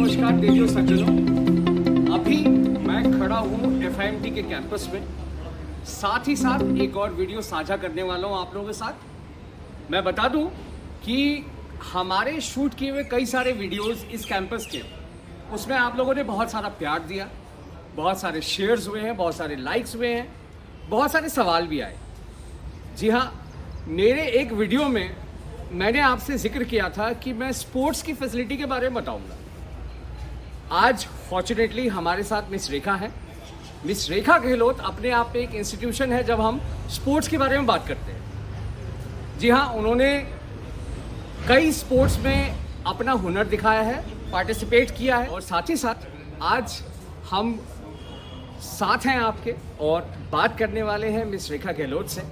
नमस्कार देवियों सज्जनों, अभी मैं खड़ा हूँ FIMT के कैंपस में। साथ ही साथ एक और वीडियो साझा करने वाला हूँ आप लोगों के साथ। मैं बता दूँ कि हमारे शूट किए हुए कई सारे वीडियोस इस कैंपस के, उसमें आप लोगों ने बहुत सारा प्यार दिया, बहुत सारे शेयर्स हुए हैं, बहुत सारे लाइक्स हुए हैं, बहुत सारे सवाल भी आए। जी हाँ, मेरे एक वीडियो में मैंने आपसे जिक्र किया था कि मैं स्पोर्ट्स की फैसिलिटी के बारे में बताऊंगा। आज फॉर्चुनेटली हमारे साथ मिस रेखा है। मिस रेखा गहलोत अपने आप में एक इंस्टीट्यूशन है जब हम स्पोर्ट्स के बारे में बात करते हैं। जी हाँ, उन्होंने कई स्पोर्ट्स में अपना हुनर दिखाया है, पार्टिसिपेट किया है, और साथ ही साथ आज हम साथ हैं आपके और बात करने वाले हैं मिस रेखा गहलोत से,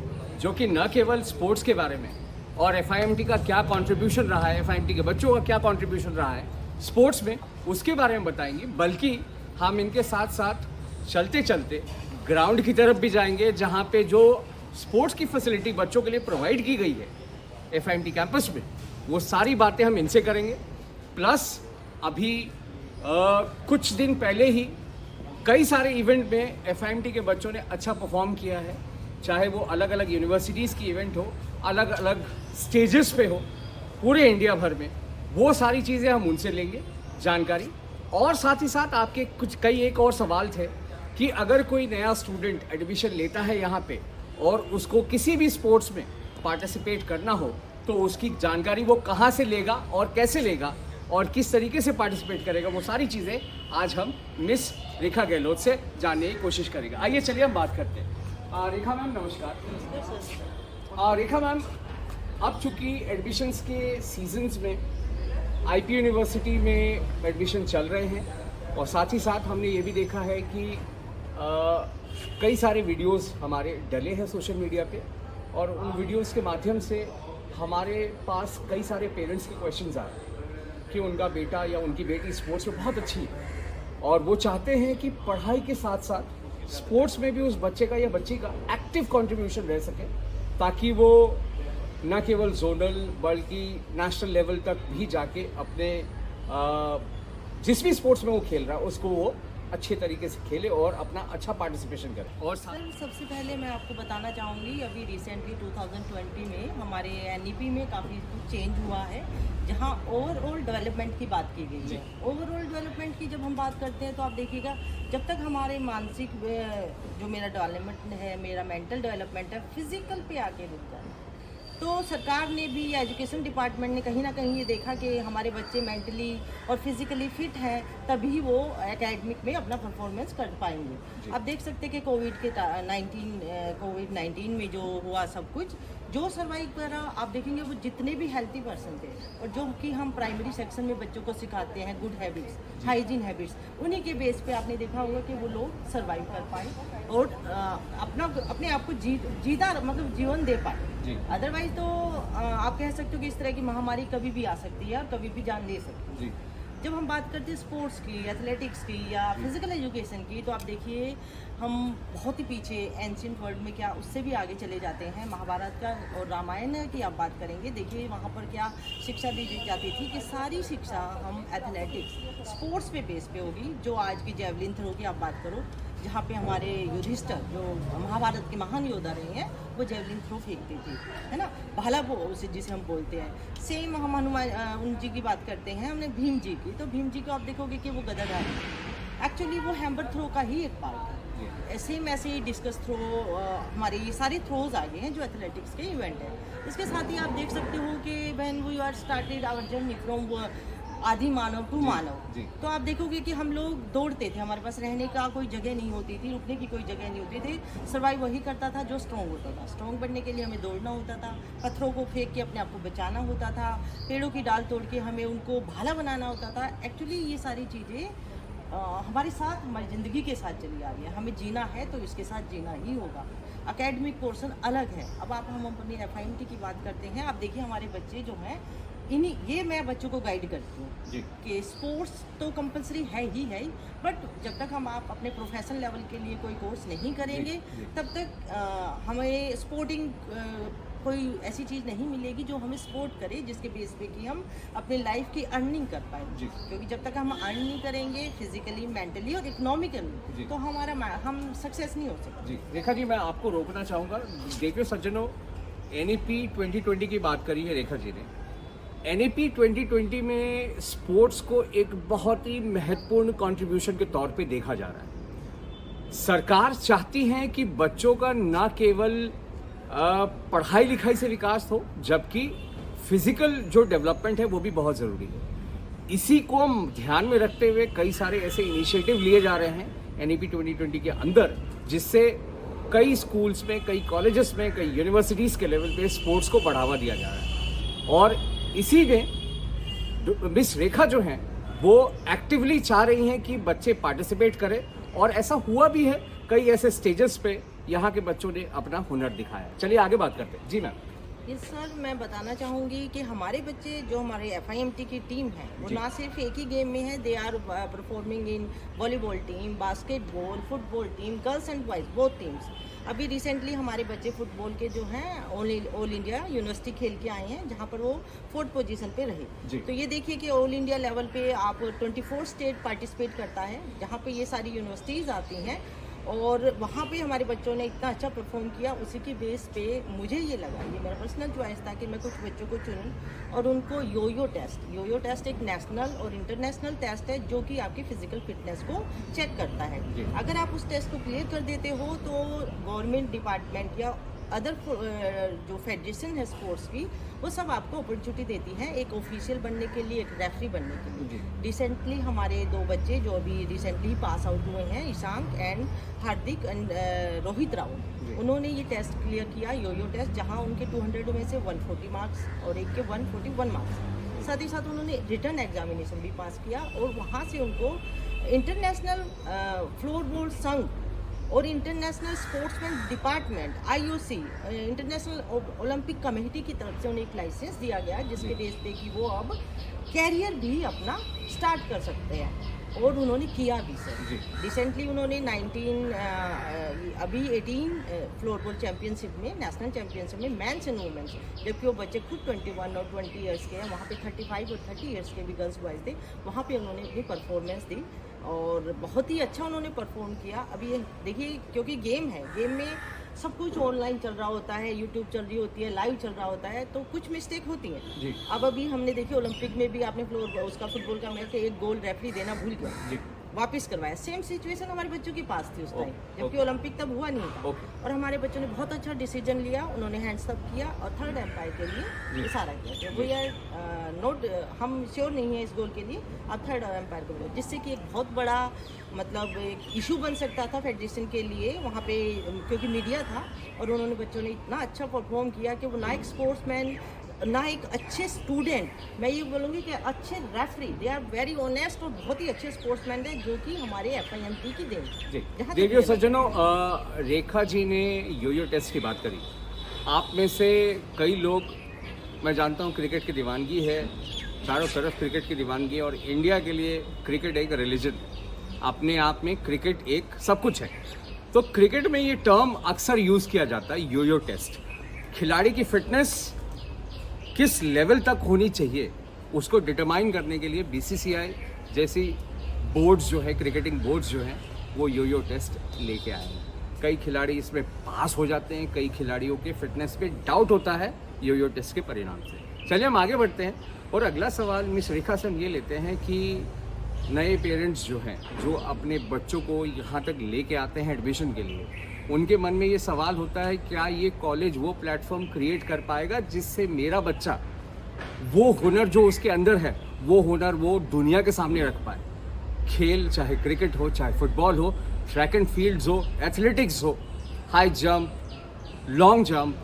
जो कि न केवल स्पोर्ट्स के बारे में और FIMT का क्या कंट्रीब्यूशन रहा है, FIMT के बच्चों का क्या कंट्रीब्यूशन रहा है स्पोर्ट्स में, उसके बारे में बताएंगे, बल्कि हम इनके साथ साथ चलते चलते ग्राउंड की तरफ भी जाएंगे, जहां पे जो स्पोर्ट्स की फैसिलिटी बच्चों के लिए प्रोवाइड की गई है FIMT कैंपस में, वो सारी बातें हम इनसे करेंगे। प्लस अभी कुछ दिन पहले ही कई सारे इवेंट में FIMT के बच्चों ने अच्छा परफॉर्म किया है, चाहे वो अलग अलग यूनिवर्सिटीज़ की इवेंट हो, अलग अलग स्टेजेस पे हो, पूरे इंडिया भर में, वो सारी चीज़ें हम उनसे लेंगे जानकारी। और साथ ही साथ आपके कई एक और सवाल थे कि अगर कोई नया स्टूडेंट एडमिशन लेता है यहाँ पे और उसको किसी भी स्पोर्ट्स में पार्टिसिपेट करना हो, तो उसकी जानकारी वो कहाँ से लेगा और कैसे लेगा और किस तरीके से पार्टिसिपेट करेगा, वो सारी चीज़ें आज हम मिस रेखा गहलोत से जानने की कोशिश करेंगे। आइए चलिए हम बात करते हैं। रेखा मैम नमस्कार। रेखा मैम, अब चूँकि एडमिशन्स के सीजन्स में IP यूनिवर्सिटी में एडमिशन चल रहे हैं, और साथ ही साथ हमने ये भी देखा है कि कई सारे वीडियोस हमारे डले हैं सोशल मीडिया पे, और उन वीडियोस के माध्यम से हमारे पास कई सारे पेरेंट्स के क्वेश्चंस आ रहे हैं कि उनका बेटा या उनकी बेटी स्पोर्ट्स में बहुत अच्छी है और वो चाहते हैं कि पढ़ाई के साथ साथ स्पोर्ट्स में भी उस बच्चे का या बच्ची का एक्टिव कंट्रीब्यूशन रह सके, ताकि वो न केवल जोनल बल्कि नेशनल लेवल तक भी जाके अपने जिस भी स्पोर्ट्स में वो खेल रहा है उसको वो अच्छे तरीके से खेले और अपना अच्छा पार्टिसिपेशन करे। और सर, सबसे पहले मैं आपको बताना चाहूँगी, अभी रिसेंटली 2020 में हमारे NEP में काफ़ी कुछ चेंज हुआ है, जहाँ ओवरऑल डेवलपमेंट की बात की गई है। ओवरऑल डेवलपमेंट की जब हम बात करते हैं तो आप देखिएगा, जब तक हमारे मानसिक जो मेरा डेवलपमेंट है, मेरा मेंटल डेवलपमेंट है, फिजिकल पे आके रुक जाए, तो सरकार ने भी या एजुकेशन डिपार्टमेंट ने कहीं ना कहीं ये देखा कि हमारे बच्चे मेंटली और फिजिकली फिट हैं, तभी वो एकेडमिक में अपना परफॉर्मेंस कर पाएंगे। अब देख सकते हैं कि कोविड-19 में जो हुआ सब कुछ जो सर्वाइव करा, आप देखेंगे वो जितने भी हेल्थी पर्सन थे और जो कि हम प्राइमरी सेक्शन में बच्चों को सिखाते हैं गुड हैबिट्स, हाइजीन हैबिट्स, उन्हीं के बेस पे आपने देखा होगा कि वो लोग सर्वाइव कर पाए और अपने आप को जीता मतलब जीवन दे पाए। अदरवाइज तो आप कह सकते हो कि इस तरह की महामारी कभी भी आ सकती है और कभी भी जान ले सकती है। जब हम बात करते हैं स्पोर्ट्स की, एथलेटिक्स की या फिजिकल एजुकेशन की, तो आप देखिए हम बहुत ही पीछे एंशिएंट वर्ल्ड में क्या उससे भी आगे चले जाते हैं। महाभारत का और रामायण की आप बात करेंगे, देखिए वहाँ पर क्या शिक्षा दी जाती थी कि सारी शिक्षा हम एथलेटिक्स स्पोर्ट्स पे बेस पे होगी। जो आज की जेवलिन थ्रो की आप बात करो, जहाँ पे हमारे युधिष्ठिर जो महाभारत के महान योद्धा रहे हैं, वो जेवलिन थ्रो फेंकती थी, है ना, भाला वो उसे जिसे हम बोलते हैं। सेम हम हनुमान उनजी की बात करते हैं, हमने भीम जी की, तो भीम जी को आप देखोगे कि वो गदाधार एक्चुअली वो हैमर थ्रो का ही एक पार्ट है। सेम ऐसे ही डिस्कस थ्रो, हमारे ये सारे थ्रोज आ गए हैं जो एथलेटिक्स के इवेंट है। इसके साथ ही आप देख सकते हो कि when we are started our journey from आदि मानव टू मानव, तो आप देखोगे कि हम लोग दौड़ते थे, हमारे पास रहने का कोई जगह नहीं होती थी, रुकने की कोई जगह नहीं होती थी। सर्वाइव वही करता था जो स्ट्रॉन्ग होता था। स्ट्रॉन्ग बनने के लिए हमें दौड़ना होता था, पत्थरों को फेंक के अपने आप को बचाना होता था, पेड़ों की डाल तोड़ के हमें उनको भाला बनाना होता था। एक्चुअली ये सारी चीज़ें हमारे साथ, हमारी ज़िंदगी के साथ चली आ रही है। हमें जीना है तो इसके साथ जीना ही होगा। एकेडमिक पोर्शन अलग है। अब हम अपनी FIMT की बात करते हैं, आप देखिए हमारे बच्चे जो हैं, ये मैं बच्चों को गाइड करती हूँ कि स्पोर्ट्स तो कंपलसरी है ही, बट जब तक हम आप अपने प्रोफेशनल लेवल के लिए कोई कोर्स नहीं करेंगे, तब तक हमें स्पोर्टिंग कोई ऐसी चीज़ नहीं मिलेगी जो हमें सपोर्ट करे जिसके बेस पे कि हम अपनी लाइफ की अर्निंग कर पाए। क्योंकि जब तक हम अर्न नहीं करेंगे फिजिकली, मेंटली और इकोनॉमिकली, तो हम सक्सेस नहीं हो सकते। जी रेखा जी, मैं आपको रोकना चाहूँगा। देखिए सज्जनों, NEP 2020 की बात करी है रेखा जी ने। NEP 2020 में स्पोर्ट्स को एक बहुत ही महत्वपूर्ण कंट्रीब्यूशन के तौर पे देखा जा रहा है। सरकार चाहती है कि बच्चों का न केवल पढ़ाई लिखाई से विकास हो, जबकि फिजिकल जो डेवलपमेंट है वो भी बहुत ज़रूरी है। इसी को हम ध्यान में रखते हुए कई सारे ऐसे इनिशिएटिव लिए जा रहे हैं NEP 2020 के अंदर, जिससे कई स्कूल्स में, कई कॉलेजेस में, कई यूनिवर्सिटीज़ के लेवल पे स्पोर्ट्स को बढ़ावा दिया जा रहा है। और इसी में मिस रेखा जो हैं वो एक्टिवली चाह रही हैं कि बच्चे पार्टिसिपेट करें, और ऐसा हुआ भी है। कई ऐसे स्टेजेस पे यहाँ के बच्चों ने अपना हुनर दिखाया। चलिए आगे बात करते हैं। जी मैम। यस सर, मैं बताना चाहूँगी कि हमारे बच्चे जो हमारे FIMT की टीम है वो ना सिर्फ एक ही गेम में है, they are performing in volleyball team, basketball, football team, girls and boys both teams. अभी रिसेंटली हमारे बच्चे फुटबॉल के जो हैं ऑल इंडिया यूनिवर्सिटी खेल के आए हैं, जहाँ पर वो 4th पोजीशन पे रहे। तो ये देखिए कि ऑल इंडिया लेवल पे आप 24 स्टेट पार्टिसिपेट करता है, जहाँ पे ये सारी यूनिवर्सिटीज़ आती हैं, और वहाँ पे हमारे बच्चों ने इतना अच्छा परफॉर्म किया। उसी की बेस पे मुझे ये लगा, ये मेरा पर्सनल चॉइस था कि मैं कुछ बच्चों को चुनूँ और उनको यो यो टेस्ट एक नेशनल और इंटरनेशनल टेस्ट है जो कि आपकी फिजिकल फिटनेस को चेक करता है। अगर आप उस टेस्ट को क्लियर कर देते हो तो गवर्नमेंट डिपार्टमेंट या अदर जो फेडरेशन है स्पोर्ट्स की, वो सब आपको अपॉर्चुनिटी देती है एक ऑफिशियल बनने के लिए, एक रेफरी बनने के लिए। रिसेंटली हमारे 2 बच्चे जो अभी रिसेंटली पास आउट हुए हैं, Ishank and Hardik and Rohit Rao, उन्होंने ये टेस्ट क्लियर किया, यो टेस्ट, जहां उनके 200 में से 140 मार्क्स और एक के 141 मार्क्स। साथ ही साथ उन्होंने रिटर्न एग्जामिनेशन भी पास किया, और वहाँ से उनको इंटरनेशनल फ्लोरबॉल संघ और international sportsman department IOC international Olympic committee की तरफ से उन्हें एक लाइसेंस दिया गया, जिसके बेस पे कि वो अब कैरियर भी अपना स्टार्ट कर सकते हैं, और उन्होंने किया भी सर। रिसेंटली उन्होंने 18 फ्लोरबॉल चैंपियनशिप में, नेशनल चैंपियनशिप में मेंस एंड वुमेन्स, जबकि वो बच्चे खुद 21 और 20 ईयर्स के हैं, वहाँ पे 35 और 30 ईयर्स के भी गर्ल्स बॉयज़ थे, वहाँ पे उन्होंने अपनी परफॉर्मेंस दी और बहुत ही अच्छा उन्होंने परफॉर्म किया। अभी ये देखिए, क्योंकि गेम है, गेम में सब कुछ ऑनलाइन चल रहा होता है, यूट्यूब चल रही होती है, लाइव चल रहा होता है, तो कुछ मिस्टेक होती है। अब अभी हमने देखिए ओलंपिक में भी आपने उसका फुटबॉल का मैच एक गोल रेफरी देना भूल गया, वापस करवाया। सेम सिचुएशन हमारे बच्चों के पास थी उस टाइम, जबकि ओलंपिक तब हुआ नहीं था। और हमारे बच्चों ने बहुत अच्छा डिसीजन लिया, उन्होंने हैंड्स अप किया और थर्ड एम्पायर के लिए इशारा किया। वी आर नोट, हम श्योर नहीं है इस गोल के लिए, आप थर्ड एम्पायर को बोलो, जिससे कि एक बहुत बड़ा मतलब एक इशू बन सकता था फेडरेशन के लिए वहाँ पे, क्योंकि मीडिया था। और उन्होंने बच्चों ने इतना अच्छा परफॉर्म किया कि वो ना एक स्पोर्ट्समैन, ना एक अच्छे स्टूडेंट, मैं ये बोलूँगी कि अच्छे referee, they are very honest और बहुत ही अच्छे स्पोर्ट्समैन है, जो कि हमारे FIMT की देन। देखिए सज्जनों, रेखा जी ने यो टेस्ट की बात करी। आप में से कई लोग, मैं जानता हूँ, क्रिकेट की दीवानगी है, चारों तरफ क्रिकेट की दीवानगी है, और इंडिया के लिए क्रिकेट एक रिलीजन, अपने आप में क्रिकेट एक सब कुछ है। तो क्रिकेट में ये टर्म अक्सर यूज़ किया जाता है, यो टेस्ट। खिलाड़ी की फिटनेस किस लेवल तक होनी चाहिए उसको डिटरमाइन करने के लिए BCCI जैसी बोर्ड्स जो है, क्रिकेटिंग बोर्ड्स जो हैं, वो यो टेस्ट लेके आए हैं। कई खिलाड़ी इसमें पास हो जाते हैं, कई खिलाड़ियों के फिटनेस पे डाउट होता है यो टेस्ट के परिणाम से। चलिए हम आगे बढ़ते हैं, और अगला सवाल मिस रेखा से हम ये लेते हैं कि नए पेरेंट्स जो हैं, जो अपने बच्चों को यहाँ तक लेके आते हैं एडमिशन के लिए, उनके मन में ये सवाल होता है, क्या ये कॉलेज वो प्लेटफॉर्म क्रिएट कर पाएगा जिससे मेरा बच्चा वो हुनर जो उसके अंदर है, वो हुनर वो दुनिया के सामने रख पाए। खेल चाहे क्रिकेट हो, चाहे फुटबॉल हो, ट्रैक एंड फील्ड्स हो, एथलेटिक्स हो, high jump, long jump,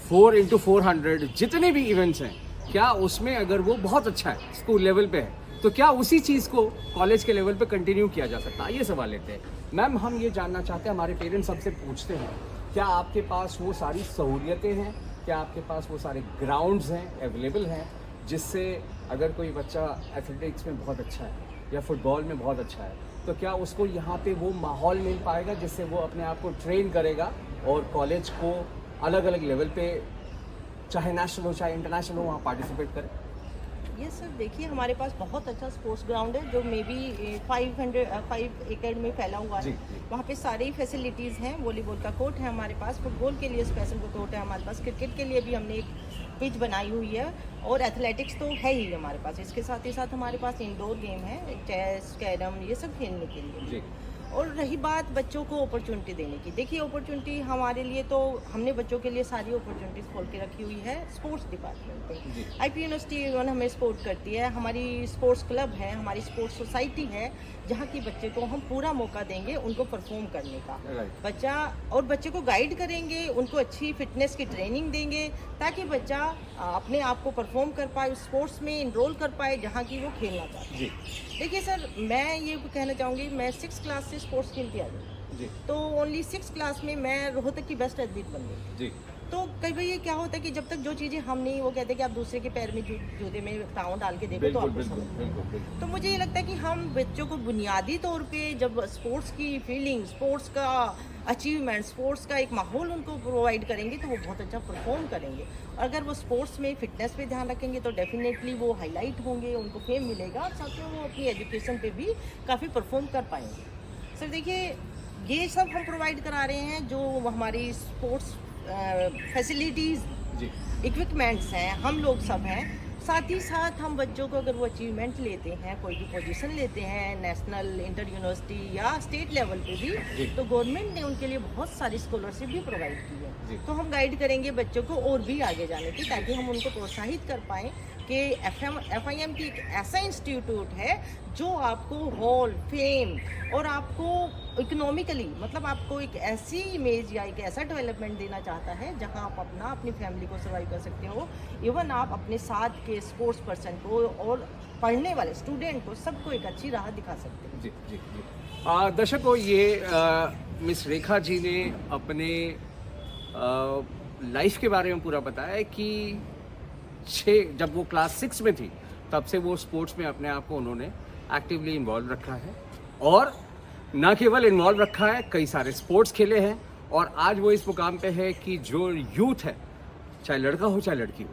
4x400, जितने भी इवेंट्स हैं, क्या उसमें अगर वो बहुत अच्छा है, स्कूल लेवल पे है, तो क्या उसी चीज़ को कॉलेज के लेवल पे कंटिन्यू किया जा सकता है? ये सवाल लेते हैं। मैम, हम ये जानना चाहते हैं, हमारे पेरेंट्स सबसे पूछते हैं, क्या आपके पास वो सारी सहूलियतें हैं, क्या आपके पास वो सारे ग्राउंड्स हैं, अवेलेबल हैं, जिससे अगर कोई बच्चा एथलेटिक्स में बहुत अच्छा है या फुटबॉल में बहुत अच्छा है, तो क्या उसको यहाँ पे वो माहौल मिल पाएगा जिससे वो अपने आप को ट्रेन करेगा और कॉलेज को अलग अलग लेवल पे चाहे नेशनल हो चाहे इंटरनेशनल हो, वहाँ पार्टिसिपेट करें? यस सर, देखिए हमारे पास बहुत अच्छा स्पोर्ट्स ग्राउंड है जो मे बी 5 एकड़ में फैला हुआ जी, है। जी। वहाँ पे सारी फैसिलिटीज़ हैं। वॉलीबॉल का कोर्ट है हमारे पास, फुटबॉल के लिए स्पेशल कोर्ट है हमारे पास, क्रिकेट के लिए भी हमने एक पिच बनाई हुई है, और एथलेटिक्स तो है ही हमारे पास। इसके साथ ही साथ हमारे पास इंडोर गेम है, चेस, कैरम, ये सब खेलने के लिए। जी। और रही बात बच्चों को अपॉर्चुनिटी देने की, देखिए अपॉर्चुनिटी हमारे लिए तो हमने बच्चों के लिए सारी अपॉर्चुनिटीज़ खोल के रखी हुई है स्पोर्ट्स डिपार्टमेंट जी। में। आईपी यूनिवर्सिटी इवन हमें सपोर्ट करती है, हमारी स्पोर्ट्स क्लब है, हमारी स्पोर्ट्स सोसाइटी है, जहाँ की बच्चे को हम पूरा मौका देंगे उनको परफॉर्म करने का। राइट। बच्चे को गाइड करेंगे, उनको अच्छी फिटनेस की ट्रेनिंग देंगे, ताकि बच्चा अपने आप को परफॉर्म कर पाए, स्पोर्ट्स में इनरोल कर पाए जहाँ की वो खेलना चाहता है। जी। देखिए सर, मैं ये कहना चाहूँगी, मैं 6 क्लास से स्पोर्ट्स खेलती आ रही, जी। तो ओनली 6 क्लास में मैं रोहतक की बेस्ट एथलीट बन गई। जी। तो कई बार ये क्या होता है कि जब तक जो चीज़ें हम नहीं, वो कहते हैं कि आप दूसरे के पैर में जूते में पाँव डाल के देखो तो बिल्कुल आपको बिल्कुल समझ। बिल्कुल बिल्कुल। तो मुझे ये लगता है कि हम बच्चों को बुनियादी तौर पे जब स्पोर्ट्स की फीलिंग, स्पोर्ट्स का अचीवमेंट, स्पोर्ट्स का एक माहौल उनको प्रोवाइड करेंगे तो वो बहुत अच्छा परफॉर्म करेंगे। और अगर वो स्पोर्ट्स में फिटनेस पे ध्यान रखेंगे तो डेफिनेटली वो हाईलाइट होंगे, उनको फेम मिलेगा, और साथ में वो अपनी एजुकेशन पे भी काफ़ी परफॉर्म कर पाएंगे। सर देखिए, ये सब हम प्रोवाइड करा रहे हैं जो हमारी स्पोर्ट्स फैसिलिटीज़, जी। इक्विपमेंट्स हैं, हम लोग सब हैं। साथ ही साथ हम बच्चों को अगर वो अचीवमेंट लेते हैं, कोई भी पोजीशन लेते हैं नेशनल, इंटर यूनिवर्सिटी या स्टेट लेवल पे जी। भी, तो गवर्नमेंट ने उनके लिए बहुत सारी स्कॉलरशिप भी प्रोवाइड की जी। है। तो हम गाइड करेंगे बच्चों को और भी आगे जाने की, ताकि हम उनको प्रोत्साहित कर पाएँ कि FIM की एक ऐसा इंस्टीट्यूट है जो आपको हॉल, फेम और आपको इकोनॉमिकली, मतलब आपको एक ऐसी इमेज या एक ऐसा डेवलपमेंट देना चाहता है जहां आप अपनी फैमिली को सर्वाइव कर सकते हो। इवन आप अपने साथ के स्पोर्ट्स पर्सन को और पढ़ने वाले स्टूडेंट को सबको एक अच्छी राह दिखा सकते हैं। जी जी जी। दर्शकों, ये मिस रेखा जी ने अपने लाइफ के बारे में पूरा बताया है कि जब वो क्लास 6 में थी तब से वो स्पोर्ट्स में अपने आप को उन्होंने एक्टिवली इन्वॉल्व रखा है, और न केवल इन्वॉल्व रखा है, कई सारे स्पोर्ट्स खेले हैं, और आज वो इस मुकाम पे है कि जो यूथ है, चाहे लड़का हो चाहे लड़की हो,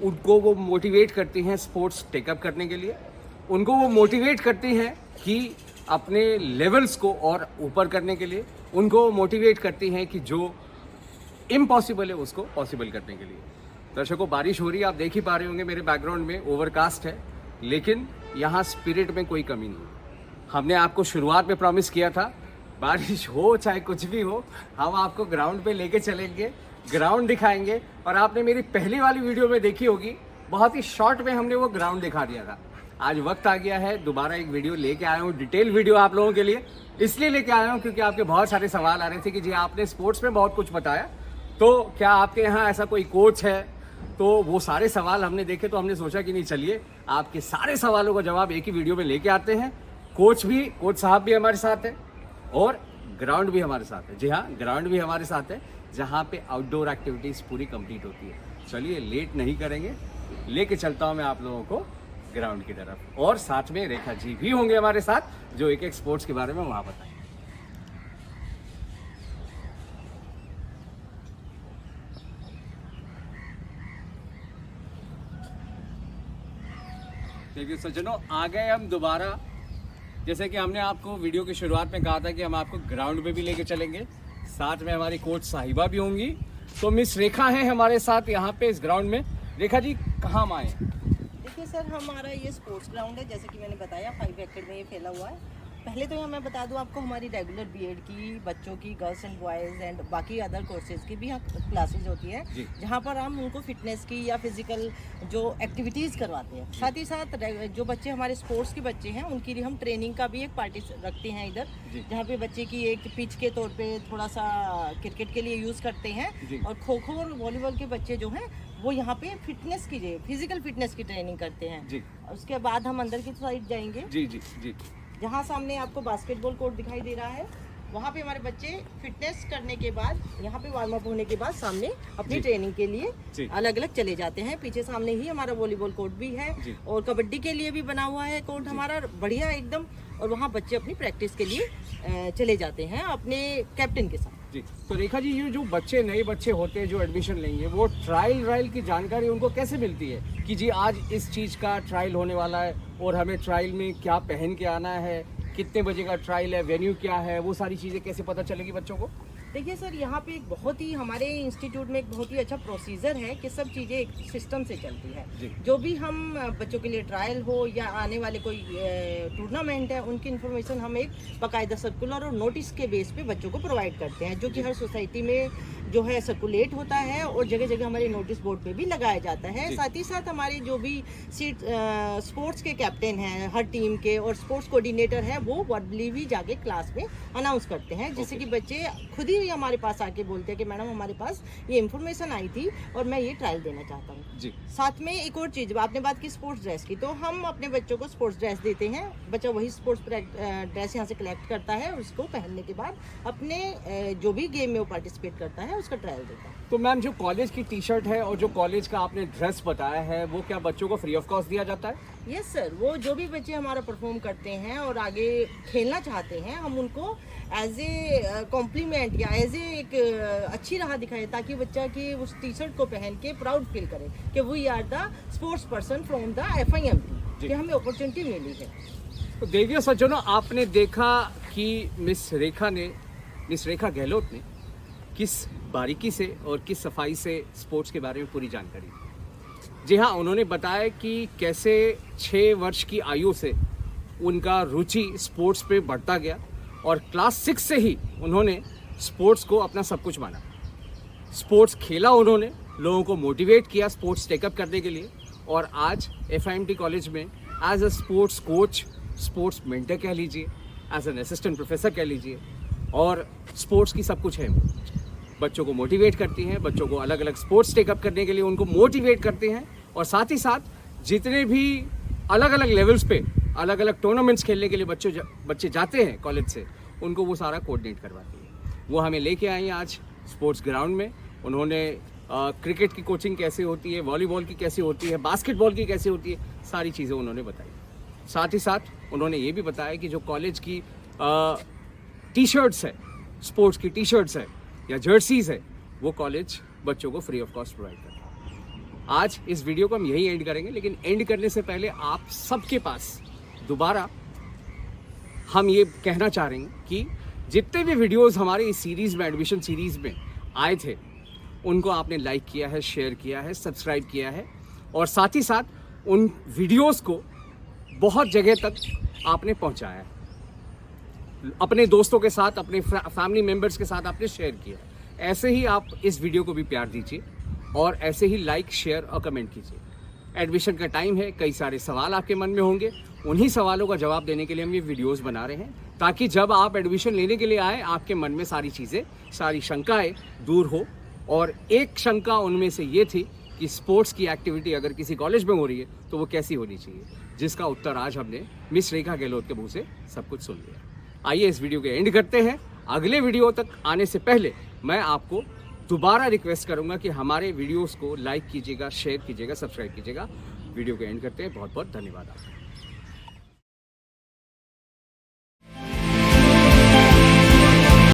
उनको वो मोटिवेट करती हैं स्पोर्ट्स टेकअप करने के लिए, उनको वो मोटिवेट करती हैं कि अपने लेवल्स को और ऊपर करने के लिए, उनको मोटिवेट करती हैं कि जो इम्पॉसिबल है उसको पॉसिबल करने के लिए। दर्शकों, बारिश हो रही है, आप देख ही पा रहे होंगे मेरे बैकग्राउंड में, ओवरकास्ट है, लेकिन यहाँ स्पिरिट में कोई कमी नहीं। हमने आपको शुरुआत में प्रॉमिस किया था, बारिश हो चाहे कुछ भी हो, हम आपको ग्राउंड पे लेके चलेंगे, ग्राउंड दिखाएंगे। और आपने मेरी पहली वाली वीडियो में देखी होगी, बहुत ही शॉर्ट में हमने वो ग्राउंड दिखा दिया था। आज वक्त आ गया है, दोबारा एक वीडियो लेके आया हूँ, डिटेल वीडियो आप लोगों के लिए इसलिए लेके आया हूँ क्योंकि आपके बहुत सारे सवाल आ रहे थे कि जी आपने स्पोर्ट्स में बहुत कुछ बताया, तो क्या आपके यहाँ ऐसा कोई कोच है? तो वो सारे सवाल हमने देखे, तो हमने सोचा कि नहीं, चलिए आपके सारे सवालों का जवाब एक ही वीडियो में लेके आते हैं। कोच साहब भी हमारे साथ है, और ग्राउंड भी हमारे साथ है। जी हाँ, ग्राउंड भी हमारे साथ है, जहाँ पे आउटडोर एक्टिविटीज़ पूरी कंप्लीट होती है। चलिए लेट नहीं करेंगे, लेके चलता हूँ मैं आप लोगों को ग्राउंड की तरफ, और साथ में रेखा जी भी होंगे हमारे साथ, जो एक एक स्पोर्ट्स के बारे में वहाँ बताएंगे। देखिए सज्जनों, आ गए हम दोबारा। जैसे कि हमने आपको वीडियो की शुरुआत में कहा था कि हम आपको ग्राउंड पे भी लेके चलेंगे, साथ में हमारी कोच साहिबा भी होंगी। तो मिस रेखा है हमारे साथ यहाँ पे इस ग्राउंड में। रेखा जी, कहाँ हम आए? देखिए सर, हमारा ये स्पोर्ट्स ग्राउंड है, जैसे कि मैंने बताया 5 एकड़ में ये फैला हुआ है। पहले तो यहाँ मैं बता दूँ आपको, हमारी रेगुलर बीएड की, बच्चों की, गर्ल्स एंड बॉयज़ एंड बाकी अदर कोर्सेज की भी यहाँ क्लासेज होती है, जहाँ पर हम उनको फिटनेस की या फिजिकल जो एक्टिविटीज़ करवाते हैं। साथ ही साथ जो बच्चे हमारे स्पोर्ट्स के बच्चे हैं, उनके लिए हम ट्रेनिंग का भी एक पार्टी रखते हैं इधर, जहाँ पे बच्चे की एक पिच के तौर पे थोड़ा सा क्रिकेट के लिए यूज़ करते हैं, और खो खो और वॉलीबॉल के बच्चे जो हैं वो यहाँ पे फिटनेस की, फिजिकल फिटनेस की ट्रेनिंग करते हैं। जी। उसके बाद हम अंदर की साइड जाएंगे, जी जी जी, जहाँ सामने आपको बास्केटबॉल कोर्ट दिखाई दे रहा है। वहाँ पे हमारे बच्चे फिटनेस करने के बाद, यहाँ पे वार्म अप होने के बाद, सामने अपनी ट्रेनिंग के लिए अलग अलग चले जाते हैं। पीछे सामने ही हमारा वॉलीबॉल कोर्ट भी है, और कबड्डी के लिए भी बना हुआ है कोर्ट हमारा, बढ़िया एकदम। और वहाँ बच्चे अपनी प्रैक्टिस के लिए चले जाते हैं अपने कैप्टन के साथ। जी। तो रेखा जी, ये जो बच्चे नए बच्चे होते हैं जो एडमिशन लेंगे, वो ट्रायल की जानकारी उनको कैसे मिलती है कि जी आज इस चीज़ का ट्रायल होने वाला है और हमें ट्रायल में क्या पहन के आना है, कितने बजे का ट्रायल है, वेन्यू क्या है, वो सारी चीज़ें कैसे पता चलेगी बच्चों को? देखिए सर, यहाँ पे एक बहुत ही हमारे इंस्टीट्यूट में एक बहुत ही अच्छा प्रोसीजर है कि सब चीज़ें एक सिस्टम से चलती है। जो भी हम बच्चों के लिए ट्रायल हो या आने वाले कोई टूर्नामेंट है, उनकी इन्फॉर्मेशन हम एक बाकायदा सर्कुलर और नोटिस के बेस पे बच्चों को प्रोवाइड करते हैं, जो कि हर सोसाइटी में जो है सर्कुलेट होता है और जगह जगह हमारे नोटिस बोर्ड पे भी लगाया जाता है। साथ ही साथ हमारे जो भी स्पोर्ट्स के कैप्टन हैं हर टीम के और स्पोर्ट्स कोऑर्डिनेटर हैं, वो वर्बली भी जाके क्लास में अनाउंस करते हैं, जिससे कि बच्चे खुद ही हमारे पास आके बोलते हैं कि मैडम हमारे पास ये इन्फॉर्मेशन आई थी और मैं ये ट्रायल देना चाहता हूँ जी। साथ में एक और चीज़, आपने बात की स्पोर्ट्स ड्रेस की, तो हम अपने बच्चों को स्पोर्ट्स ड्रेस देते हैं। बच्चा वही स्पोर्ट्स ड्रेस यहाँ से कलेक्ट करता है और उसको पहनने के बाद अपने जो भी गेम में वो पार्टिसिपेट करता है उसका ट्रायल देता है। तो मैम, जो कॉलेज की टी शर्ट है और जो कॉलेज का आपने ड्रेस बताया है, वो क्या बच्चों को फ्री ऑफ कॉस्ट दिया जाता है? यस सर, वो जो भी बच्चे हमारा परफॉर्म करते हैं और आगे खेलना चाहते हैं, हम उनको एज ए कॉम्प्लीमेंट या एज ए एक अच्छी राह दिखाए, ताकि बच्चा की उस टी शर्ट को पहन के प्राउड फील करे कि we are the sports person from the FIMT, कि हमें अपॉर्चुनिटी मिली है। तो देवियों सज्जनों, आपने देखा कि मिस रेखा गहलोत ने किस बारीकी से और किस सफाई से स्पोर्ट्स के बारे में पूरी जानकारी दी। जी हाँ, उन्होंने बताया कि कैसे 6 वर्ष की आयु से उनका रुचि स्पोर्ट्स पे बढ़ता गया और क्लास 6 से ही उन्होंने स्पोर्ट्स को अपना सब कुछ माना। स्पोर्ट्स खेला उन्होंने, लोगों को मोटिवेट किया स्पोर्ट्स टेकअप करने के लिए, और आज FIMT कॉलेज में as a sports coach, sports mentor कह लीजिए, एज एन असिस्टेंट प्रोफेसर कह लीजिए, और स्पोर्ट्स की सब कुछ है। बच्चों को मोटिवेट करती हैं, बच्चों को अलग अलग स्पोर्ट्स टेकअप करने के लिए उनको मोटिवेट करते हैं, और साथ ही साथ जितने भी अलग अलग लेवल्स पे अलग अलग टूर्नामेंट्स खेलने के लिए बच्चे जाते हैं कॉलेज से, उनको वो सारा कोऑर्डिनेट करवाती है। वो हमें लेके आई हैं आज स्पोर्ट्स ग्राउंड में। उन्होंने क्रिकेट की कोचिंग कैसे होती है, वॉलीबॉल की कैसे होती है, बास्केटबॉल की कैसे होती है, सारी चीज़ें उन्होंने बताई। साथ ही साथ उन्होंने ये भी बताया कि जो कॉलेज की टी शर्ट्स है, स्पोर्ट्स की टी शर्ट्स है या जर्सीज है, वो कॉलेज बच्चों को फ्री ऑफ कॉस्ट प्रोवाइड करता है। आज इस वीडियो को हम यही एंड करेंगे, लेकिन एंड करने से पहले आप सबके पास दोबारा हम ये कहना चाह रहे हैं कि जितने भी वीडियोस हमारे इस सीरीज़ में, एडमिशन सीरीज़ में आए थे, उनको आपने लाइक किया है, शेयर किया है, सब्सक्राइब किया है, और साथ ही साथ उन वीडियोस को बहुत जगह तक आपने पहुंचाया है। अपने दोस्तों के साथ, अपने फैमिली मेम्बर्स के साथ आपने शेयर किया। ऐसे ही आप इस वीडियो को भी प्यार दीजिए और ऐसे ही लाइक, शेयर और कमेंट कीजिए। एडमिशन का टाइम है, कई सारे सवाल आपके मन में होंगे, उन्हीं सवालों का जवाब देने के लिए हम ये वीडियोस बना रहे हैं, ताकि जब आप एडमिशन लेने के लिए आए, आपके मन में सारी चीज़ें, सारी शंकाएं दूर हो। और एक शंका उनमें से ये थी कि स्पोर्ट्स की एक्टिविटी अगर किसी कॉलेज में हो रही है तो वो कैसी होनी चाहिए, जिसका उत्तर आज हमने मिस रेखा गहलोत के मुँह से सब कुछ सुन लिया। आइए इस वीडियो के एंड करते हैं। अगले वीडियो तक आने से पहले मैं आपको दोबारा रिक्वेस्ट करूंगा कि हमारे वीडियोस को लाइक कीजिएगा, शेयर कीजिएगा, सब्सक्राइब कीजिएगा। वीडियो को एंड करते हैं। बहुत बहुत धन्यवाद आपका।